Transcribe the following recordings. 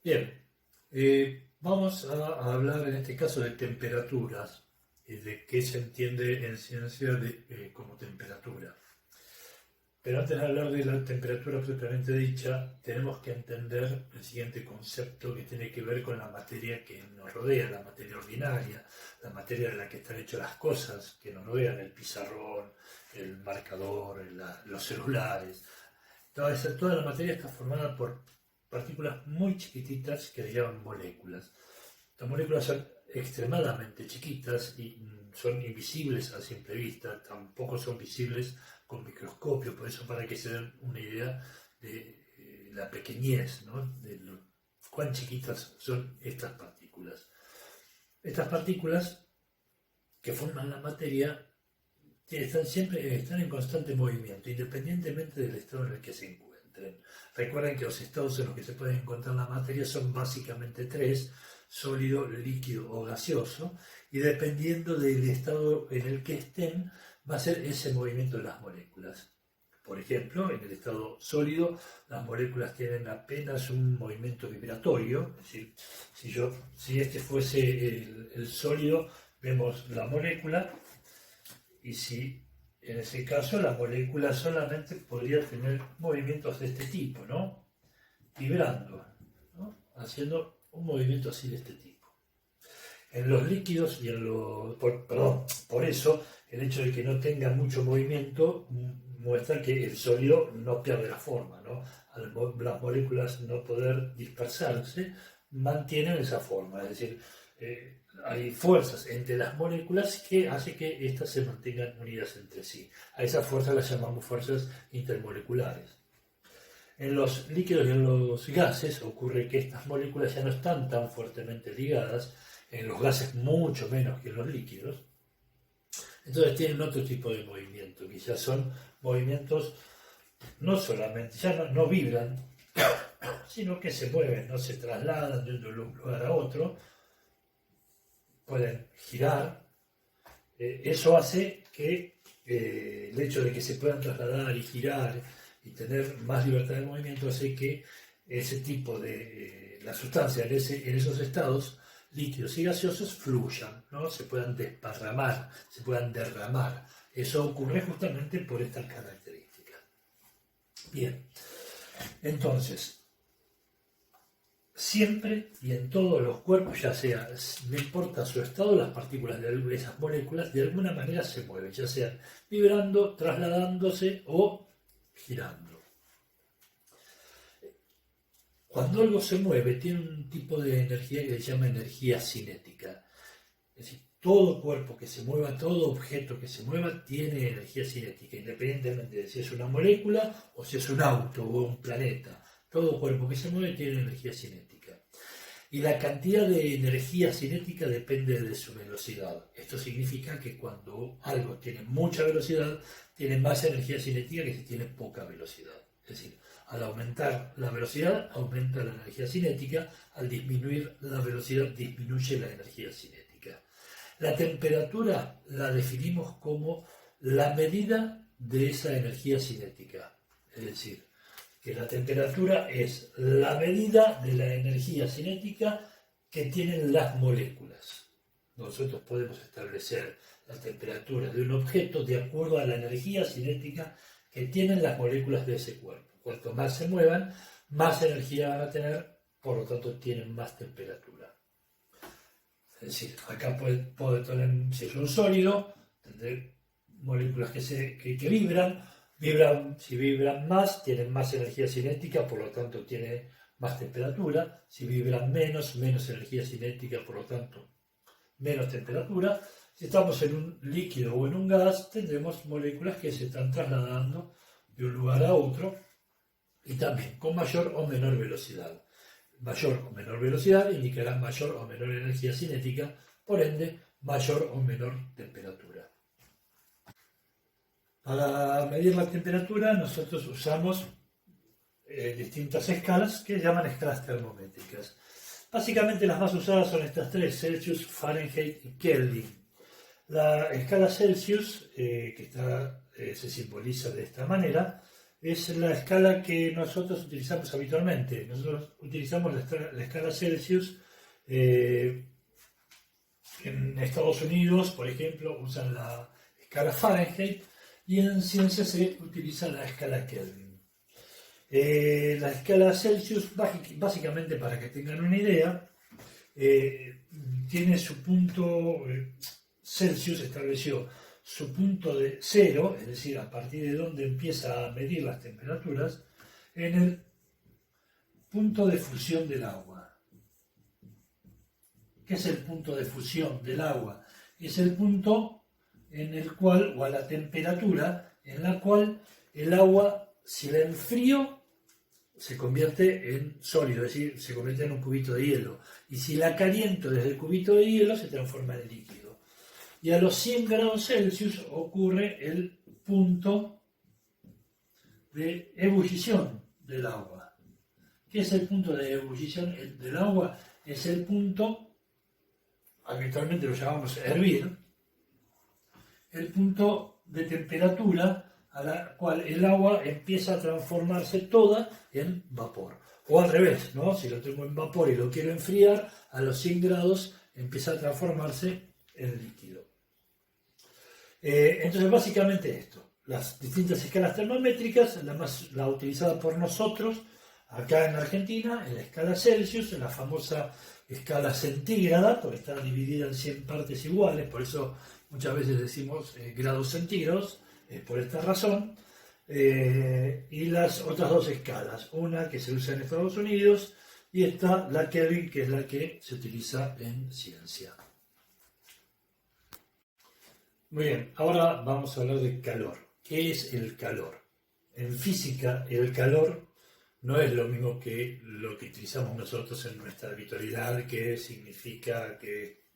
Bien, vamos a hablar en este caso de temperaturas y de qué se entiende en ciencia como temperatura. Pero antes de hablar de la temperatura propiamente dicha, tenemos que entender el siguiente concepto que tiene que ver con la materia que nos rodea, la materia ordinaria, la materia de la que están hechas las cosas que nos rodean, el pizarrón, el marcador, los celulares. Toda la materia está formada por partículas muy chiquititas que se llaman moléculas. Las moléculas son extremadamente chiquitas y son invisibles a simple vista, tampoco son visibles con microscopio, por eso para que se den una idea de la pequeñez, ¿no? De cuán chiquitas son estas partículas. Estas partículas que forman la materia están en constante movimiento, independientemente del estado en el que se encuentren. Recuerden que los estados en los que se puede encontrar la materia son básicamente tres: sólido, líquido o gaseoso, y dependiendo del estado en el que estén, va a ser ese movimiento de las moléculas. Por ejemplo, en el estado sólido, las moléculas tienen apenas un movimiento vibratorio, es decir, si este fuese el sólido, vemos la molécula, y si en ese caso la molécula solamente podría tener movimientos de este tipo, ¿no? Vibrando, ¿no? Haciendo un movimiento así de este tipo. En los líquidos por eso el hecho de que no tenga mucho movimiento muestra que el sólido no pierde la forma, ¿no? Al las moléculas no poder dispersarse, mantienen esa forma, es decir, hay fuerzas entre las moléculas que hacen que éstas se mantengan unidas entre sí. A esas fuerzas las llamamos fuerzas intermoleculares. En los líquidos y en los gases ocurre que estas moléculas ya no están tan fuertemente ligadas, en los gases mucho menos que en los líquidos. Entonces tienen otro tipo de movimiento, que ya son movimientos no solamente, ya no vibran, sino que se mueven, no se trasladan de un lugar a otro, pueden girar. Eso hace que el hecho de que se puedan trasladar y girar y tener más libertad de movimiento hace que ese tipo de la sustancia en esos estados líquidos y gaseosos fluyan, ¿no? Se puedan desparramar, se puedan derramar. Eso ocurre justamente por estas características. Bien, entonces, siempre y en todos los cuerpos, ya sea, no importa su estado, las partículas de esas moléculas de alguna manera se mueven, ya sea vibrando, trasladándose o girando. Cuando algo se mueve, tiene un tipo de energía que se llama energía cinética. Es decir, todo cuerpo que se mueva, todo objeto que se mueva, tiene energía cinética, independientemente de si es una molécula o si es un auto o un planeta. Todo cuerpo que se mueve tiene energía cinética. Y la cantidad de energía cinética depende de su velocidad. Esto significa que cuando algo tiene mucha velocidad, tiene más energía cinética que si tiene poca velocidad. Es decir, al aumentar la velocidad, aumenta la energía cinética. Al disminuir la velocidad, disminuye la energía cinética. La temperatura la definimos como la medida de esa energía cinética. Es decir, que la temperatura es la medida de la energía cinética que tienen las moléculas. Nosotros podemos establecer la temperatura de un objeto de acuerdo a la energía cinética que tienen las moléculas de ese cuerpo. Cuanto más se muevan, más energía van a tener, por lo tanto tienen más temperatura. Es decir, acá puedo tener, si es un sólido, tendré moléculas que vibran, si vibran más, tienen más energía cinética, por lo tanto tienen más temperatura. Si vibran menos energía cinética, por lo tanto menos temperatura. Si estamos en un líquido o en un gas, tendremos moléculas que se están trasladando de un lugar a otro y también con mayor o menor velocidad. Mayor o menor velocidad indicará mayor o menor energía cinética, por ende, mayor o menor temperatura. Para medir la temperatura nosotros usamos distintas escalas que se llaman escalas termométricas. Básicamente las más usadas son estas tres: Celsius, Fahrenheit y Kelvin. La escala Celsius, se simboliza de esta manera, es la escala que nosotros utilizamos habitualmente. Nosotros utilizamos la escala Celsius. En Estados Unidos, por ejemplo, usan la escala Fahrenheit y en ciencia se utiliza la escala Kelvin. La escala Celsius, básicamente para que tengan una idea, tiene su punto, Celsius estableció su punto de cero, es decir, a partir de donde empieza a medir las temperaturas, en el punto de fusión del agua. ¿Qué es el punto de fusión del agua? Es el punto en el cual, o a la temperatura en la cual el agua, si la enfrío, se convierte en sólido, es decir, se convierte en un cubito de hielo. Y si la caliento desde el cubito de hielo, se transforma en líquido. Y a los 100 grados Celsius ocurre el punto de ebullición del agua. ¿Qué es el punto de ebullición del agua? Es el punto, habitualmente lo llamamos hervir, el punto de temperatura a la cual el agua empieza a transformarse toda en vapor. O al revés, ¿no? Si lo tengo en vapor y lo quiero enfriar, a los 100 grados empieza a transformarse en líquido. Entonces, básicamente esto. Las distintas escalas termométricas, la utilizada por nosotros, acá en Argentina, en la escala Celsius, en la famosa escala centígrada, porque está dividida en 100 partes iguales, por eso muchas veces decimos grados centígrados, por esta razón, y las otras dos escalas, una que se usa en Estados Unidos y esta, la Kelvin, que es la que se utiliza en ciencia. Muy bien, ahora vamos a hablar de calor. ¿Qué es el calor? En física, el calor no es lo mismo que lo que utilizamos nosotros en nuestra habitualidad, que significa que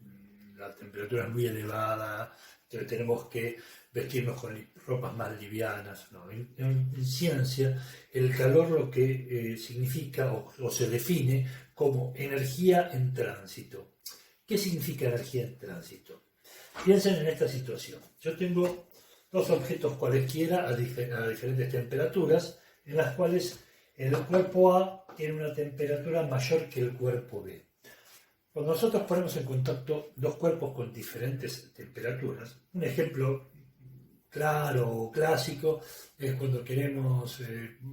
la temperatura es muy elevada, entonces tenemos que vestirnos con ropas más livianas. ¿No? En ciencia, el calor lo que significa o se define como energía en tránsito. ¿Qué significa energía en tránsito? Piensen en esta situación. Yo tengo dos objetos cualesquiera a diferentes temperaturas, en las cuales el cuerpo A tiene una temperatura mayor que el cuerpo B. Cuando nosotros ponemos en contacto dos cuerpos con diferentes temperaturas, un ejemplo claro o clásico es cuando queremos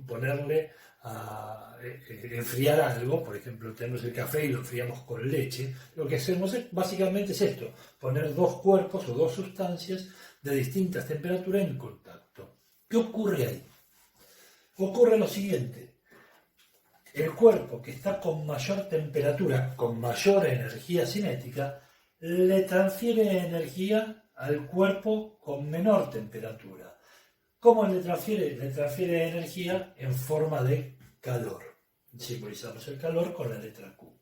ponerle a enfriar algo. Por ejemplo, tenemos el café y lo enfriamos con leche. Lo que hacemos básicamente es esto, poner dos cuerpos o dos sustancias de distintas temperaturas en contacto. ¿Qué ocurre ahí? Ocurre lo siguiente. El cuerpo que está con mayor temperatura, con mayor energía cinética, le transfiere energía al cuerpo con menor temperatura. ¿Cómo le transfiere? Le transfiere energía en forma de calor. Simbolizamos el calor con la letra Q.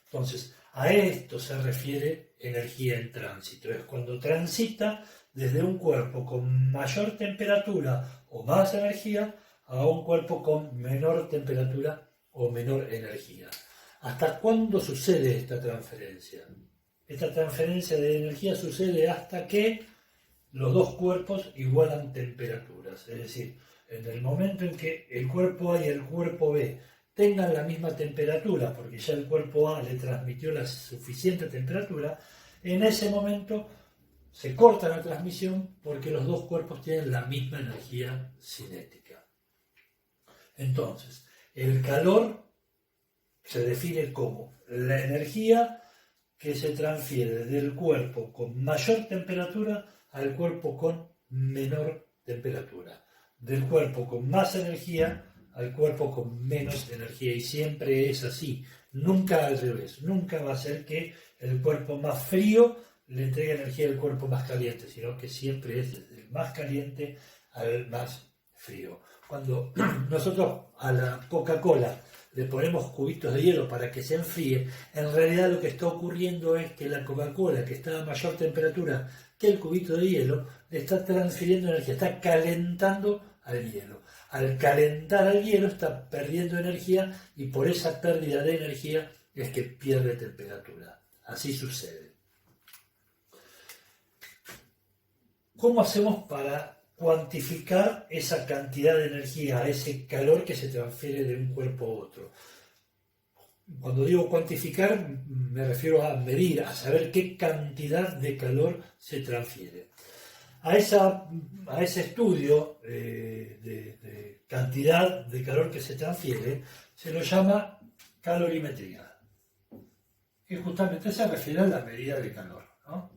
Entonces, a esto se refiere energía en tránsito. Es cuando transita desde un cuerpo con mayor temperatura o más energía a un cuerpo con menor temperatura o menor energía. ¿Hasta cuándo sucede esta transferencia? Esta transferencia de energía sucede hasta que los dos cuerpos igualan temperaturas. Es decir, en el momento en que el cuerpo A y el cuerpo B tengan la misma temperatura, porque ya el cuerpo A le transmitió la suficiente temperatura, en ese momento se corta la transmisión porque los dos cuerpos tienen la misma energía cinética. Entonces, el calor se define como la energía que se transfiere del cuerpo con mayor temperatura al cuerpo con menor temperatura. Del cuerpo con más energía al cuerpo con menos energía. Y siempre es así, nunca al revés. Nunca va a ser que el cuerpo más frío le entregue energía al cuerpo más caliente, sino que siempre es desde el más caliente al más frío. Cuando nosotros a la Coca-Cola le ponemos cubitos de hielo para que se enfríe, en realidad lo que está ocurriendo es que la Coca-Cola, que está a mayor temperatura que el cubito de hielo, le está transfiriendo energía, está calentando al hielo. Al calentar al hielo está perdiendo energía y por esa pérdida de energía es que pierde temperatura. Así sucede. ¿Cómo hacemos para cuantificar esa cantidad de energía, ese calor que se transfiere de un cuerpo a otro. Cuando digo cuantificar, me refiero a medir, a saber qué cantidad de calor se transfiere. A ese estudio de cantidad de calor que se transfiere se lo llama calorimetría, que justamente se refiere a la medida de calor, ¿no?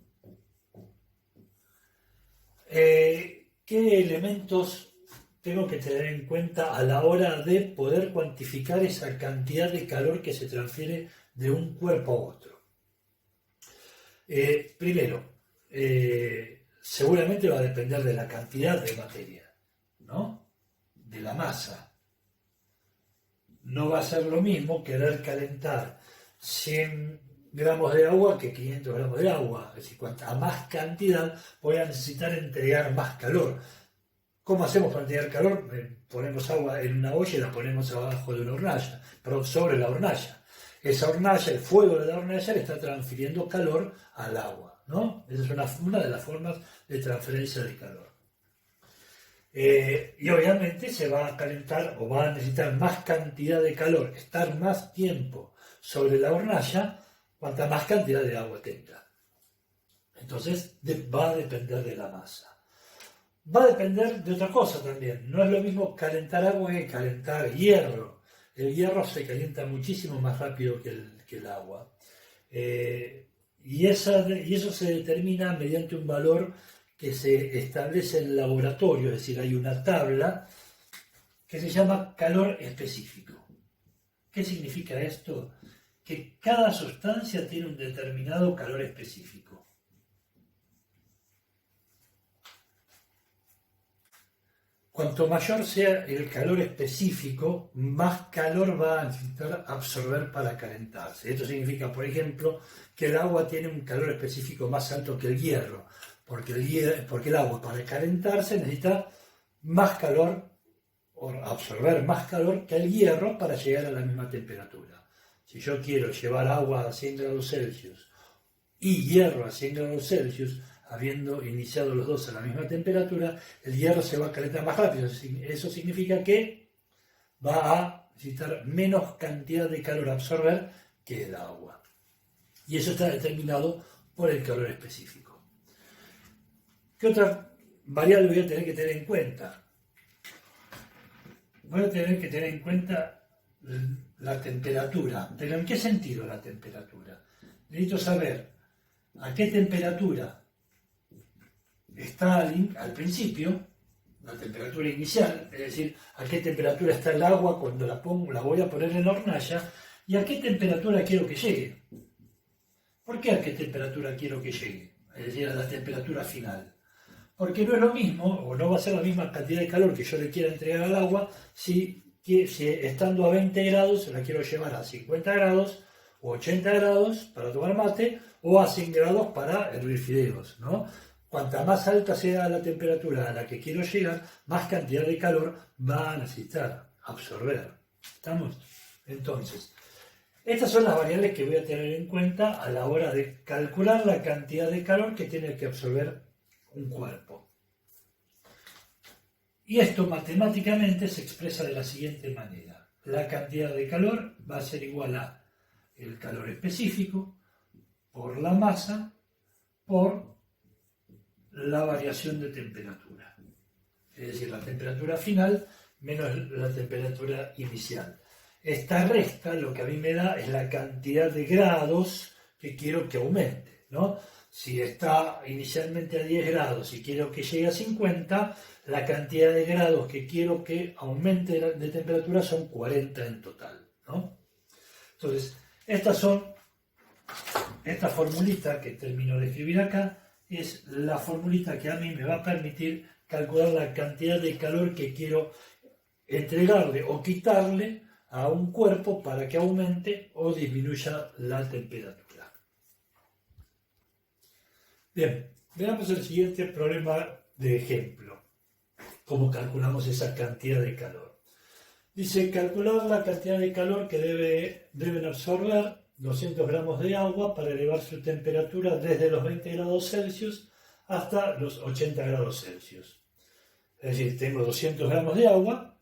¿Qué elementos tengo que tener en cuenta a la hora de poder cuantificar esa cantidad de calor que se transfiere de un cuerpo a otro? Primero, seguramente va a depender de la cantidad de materia, ¿no? De la masa. No va a ser lo mismo querer calentar 100 gramos de agua que 500 gramos de agua. Es decir, cuanta más cantidad voy a necesitar entregar más calor. ¿Cómo hacemos para entregar calor? Ponemos agua en una olla y la ponemos abajo de una hornalla, pero sobre la hornalla. Esa hornalla, el fuego de la hornalla le está transfiriendo calor al agua, ¿no? Esa es una de las formas de transferencia de calor. Y obviamente se va a calentar o va a necesitar más cantidad de calor, estar más tiempo sobre la hornalla, cuanta más cantidad de agua tenga. Entonces va a depender de la masa. Va a depender de otra cosa también. No es lo mismo calentar agua que calentar hierro. El hierro se calienta muchísimo más rápido que el agua. Y eso se determina mediante un valor que se establece en el laboratorio, es decir, hay una tabla que se llama calor específico. ¿Qué significa esto? Que cada sustancia tiene un determinado calor específico. Cuanto mayor sea el calor específico, más calor va a necesitar absorber para calentarse. Esto significa, por ejemplo, que el agua tiene un calor específico más alto que el hierro, porque el agua para calentarse necesita más calor, o absorber más calor que el hierro para llegar a la misma temperatura. Si yo quiero llevar agua a 100 grados Celsius y hierro a 100 grados Celsius, habiendo iniciado los dos a la misma temperatura, el hierro se va a calentar más rápido. Eso significa que va a necesitar menos cantidad de calor a absorber que el agua. Y eso está determinado por el calor específico. ¿Qué otra variable voy a tener que tener en cuenta? Voy a tener que tener en cuenta la temperatura. ¿Pero en qué sentido la temperatura? Necesito saber a qué temperatura está al principio, la temperatura inicial, es decir, a qué temperatura está el agua cuando la voy a poner en la hornalla, y a qué temperatura quiero que llegue. ¿Por qué a qué temperatura quiero que llegue? Es decir, a la temperatura final. Porque no es lo mismo, o no va a ser la misma cantidad de calor que yo le quiera entregar al agua, si estando a 20 grados la quiero llevar a 50 grados, o 80 grados para tomar mate, o a 100 grados para hervir fideos, ¿no? Cuanta más alta sea la temperatura a la que quiero llegar, más cantidad de calor va a necesitar absorber. ¿Estamos? Entonces, estas son las variables que voy a tener en cuenta a la hora de calcular la cantidad de calor que tiene que absorber un cuerpo. Y esto matemáticamente se expresa de la siguiente manera. La cantidad de calor va a ser igual a el calor específico por la masa por la variación de temperatura. Es decir, la temperatura final menos la temperatura inicial. Esta resta lo que a mí me da es la cantidad de grados que quiero que aumente, ¿no? Si está inicialmente a 10 grados y quiero que llegue a 50, la cantidad de grados que quiero que aumente de temperatura son 40 en total, ¿no? Entonces, esta formulita que termino de escribir acá es la formulita que a mí me va a permitir calcular la cantidad de calor que quiero entregarle o quitarle a un cuerpo para que aumente o disminuya la temperatura. Bien, veamos el siguiente problema de ejemplo. ¿Cómo calculamos esa cantidad de calor? Dice, calcular la cantidad de calor que deben absorber 200 gramos de agua para elevar su temperatura desde los 20 grados Celsius hasta los 80 grados Celsius. Es decir, tengo 200 gramos de agua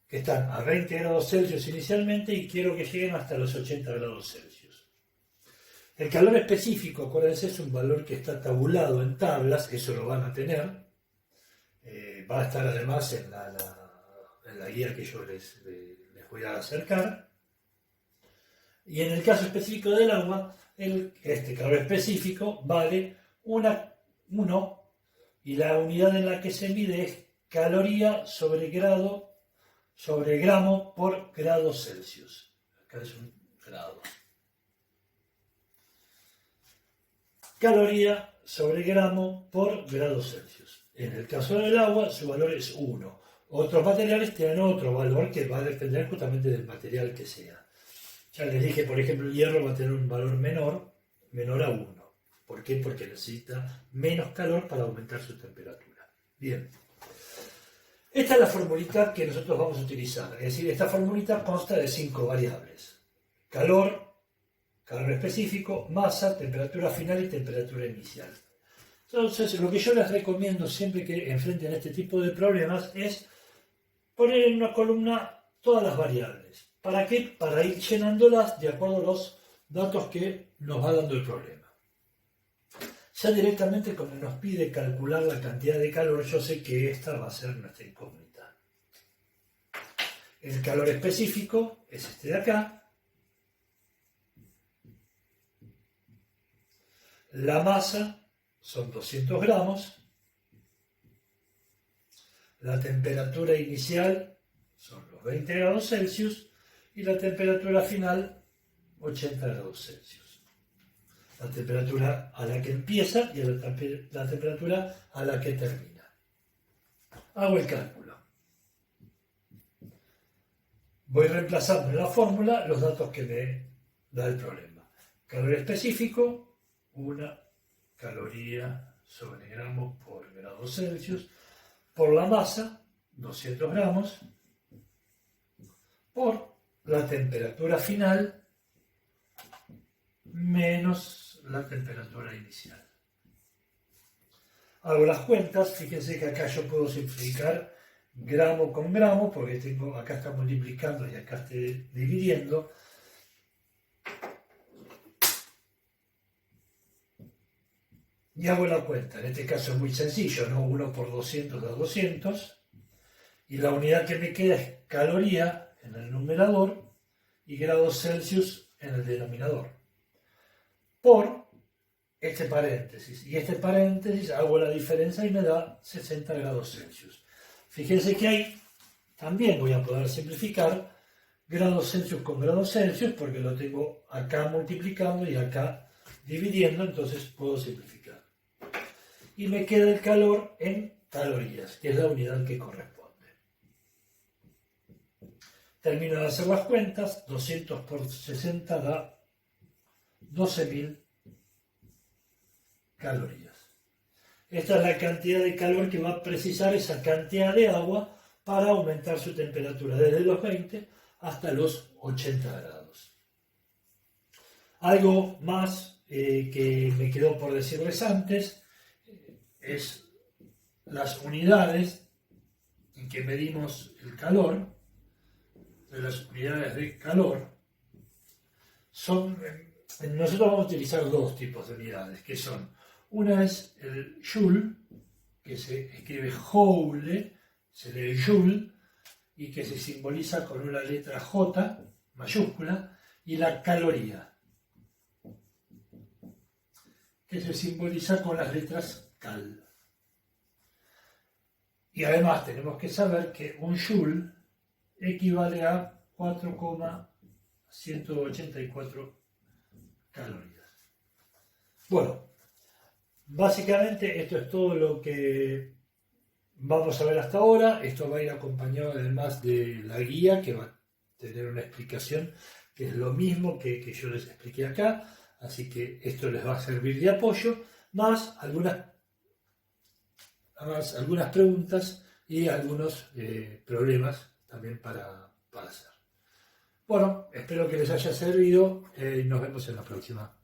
que están a 20 grados Celsius inicialmente y quiero que lleguen hasta los 80 grados Celsius. El calor específico, acuérdense, es un valor que está tabulado en tablas, eso lo van a tener. Va a estar además en la guía que yo les voy a acercar. Y en el caso específico del agua, este calor específico vale 1 y la unidad en la que se mide es caloría sobre gramo por grado Celsius. Acá es un grado. Caloría sobre gramo por grado Celsius. En el caso del agua, su valor es 1. Otros materiales tienen otro valor que va a depender justamente del material que sea. Ya les dije, por ejemplo, el hierro va a tener un valor menor a 1. ¿Por qué? Porque necesita menos calor para aumentar su temperatura. Bien. Esta es la formulita que nosotros vamos a utilizar. Es decir, esta formulita consta de 5 variables. Calor específico, masa, temperatura final y temperatura inicial. Entonces, lo que yo les recomiendo siempre que enfrenten este tipo de problemas es poner en una columna todas las variables. ¿Para qué? Para ir llenándolas de acuerdo a los datos que nos va dando el problema. Ya directamente cuando nos pide calcular la cantidad de calor, yo sé que esta va a ser nuestra incógnita. El calor específico es este de acá. La masa son 200 gramos. La temperatura inicial son los 20 grados Celsius y la temperatura final 80 grados Celsius. La temperatura a la que empieza y la temperatura a la que termina. Hago el cálculo. Voy reemplazando en la fórmula los datos que me da el problema. Calor específico, 1 caloría sobre gramo por grado Celsius, por la masa, 200 gramos, por la temperatura final, menos la temperatura inicial. Hago las cuentas, fíjense que acá yo puedo simplificar gramo con gramo, porque acá está multiplicando y acá estoy dividiendo. Y hago la cuenta, en este caso es muy sencillo, ¿no? 1 por 200 da 200, y la unidad que me queda es caloría en el numerador y grados Celsius en el denominador. Por este paréntesis. Y este paréntesis hago la diferencia y me da 60 grados Celsius. Fíjense que ahí también voy a poder simplificar grados Celsius con grados Celsius porque lo tengo acá multiplicando y acá dividiendo, entonces puedo simplificar. Y me queda el calor en calorías, que es la unidad que corresponde. Termino de hacer las cuentas, 200 por 60 da 12.000 calorías. Esta es la cantidad de calor que va a precisar esa cantidad de agua para aumentar su temperatura desde los 20 hasta los 80 grados. Algo más que me quedó por decirles antes es las unidades en que medimos el calor. Las unidades de calor nosotros vamos a utilizar dos tipos de unidades, que son, una es el joule, que se escribe joule, se lee joule, y que se simboliza con una letra J mayúscula, y la caloría, que se simboliza con las letras cal. Y además tenemos que saber que un joule equivale a 4,184 calorías. Bueno, básicamente esto es todo lo que vamos a ver hasta ahora. Esto va a ir acompañado además de la guía que va a tener una explicación que es lo mismo que yo les expliqué acá, así que esto les va a servir de apoyo, más algunas preguntas y algunos problemas también para hacer. Bueno, espero que les haya servido y nos vemos en la próxima.